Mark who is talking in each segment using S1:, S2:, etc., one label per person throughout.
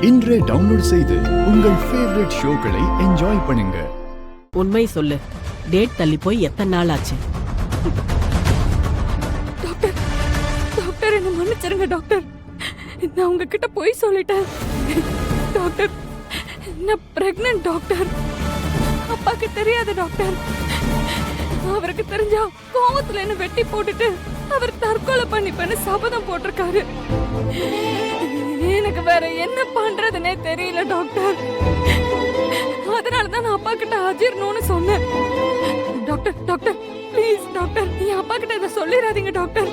S1: இன்றே டவுன்லோட் செய்து உங்கள் ஃபேவரட் ஷோக்களை என்ஜாய் பண்ணுங்க.
S2: உண்மை சொல்லு, டேட் தள்ளி போய் எத்தனை நாள் ஆச்சு?
S3: டாக்டர் டாக்டர் என்ன மன்னிச்சிருங்க டாக்டர். நான் உங்ககிட்ட போய் சொல்லிட்டேன் டாக்டர். நான் பிரெக்னன்ட் டாக்டர். அப்பாக்கு தெரியாது டாக்டர். அவருக்கு தெரிஞ்சா கோவத்துல என்ன வெட்டி போட்டுட்டு அவர் தற்கொலை பண்ணிப்பேன்னு சபதம் போட்டிருக்காரு. எனக்கு வேற என்ன பண்றதுன்னே தெரியல டாக்டர். அதனாலதான் நான் அப்பா கிட்ட அஜீர்னு சொன்னேன். டாக்டர் டாக்டர் ப்ளீஸ் டாக்டர், என் அப்பா கிட்ட இதை சொல்லிடாதீங்க டாக்டர்.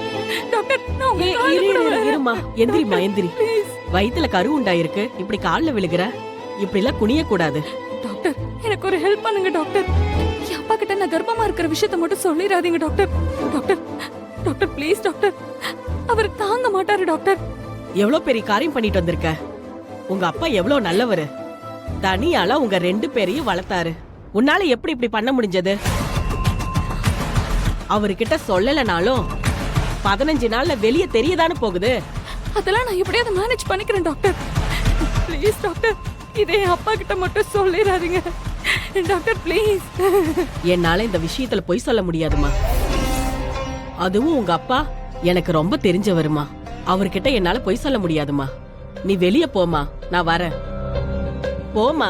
S3: டாக்டர் நான் உங்க கால்ல விழுறேன்.
S2: இருமா, எந்திரிமா எந்திரி. வயித்துல கரு உண்டாயிருக்கு, இப்படி கால்ல விழுகிற. இப்படி எல்லாம் குனிய கூடாது.
S3: டாக்டர் எனக்கு ஒரு ஹெல்ப் பண்ணுங்க டாக்டர். என் அப்பா கிட்ட நான் கர்ப்பமா இருக்கிற விஷயத்த மட்டும் சொல்லிடாதீங்க doctor. Doctor doctor please doctor, அவர் தாங்க மாட்டாரு டாக்டர்.
S2: எவ்வளவு பெரிய காரியம் பண்ணிட்டு வந்திருக்க. உங்க அப்பா எவ்வளவு நல்லவரு. தனியால உங்க 2 பேரையும் வளர்த்தாரு. உன்னால எப்படி இப்படி பண்ண முடிஞ்சது? அவர்கிட்ட சொல்லலனாலும் 15 நாள்ல வெளியே தெரியதானே போகுது.
S3: அதெல்லாம் நான் எப்படியாவது மேனேஜ் பண்ணிக்கிறேன் டாக்டர். ப்ளீஸ் டாக்டர், இதை என் அப்பா கிட்ட மட்டும் சொல்லிடாதீங்க டாக்டர் ப்ளீஸ்.
S2: என்னால இந்த விஷயத்துல பொய் சொல்ல முடியாதுமா. அதுவும் உங்க அப்பா எனக்கு ரொம்ப தெரிஞ்சவருமா. அவர்கிட்ட என்னால பொய் சொல்ல முடியாதுமா. நீ வெளிய போமா, நான் வரேன். போமா.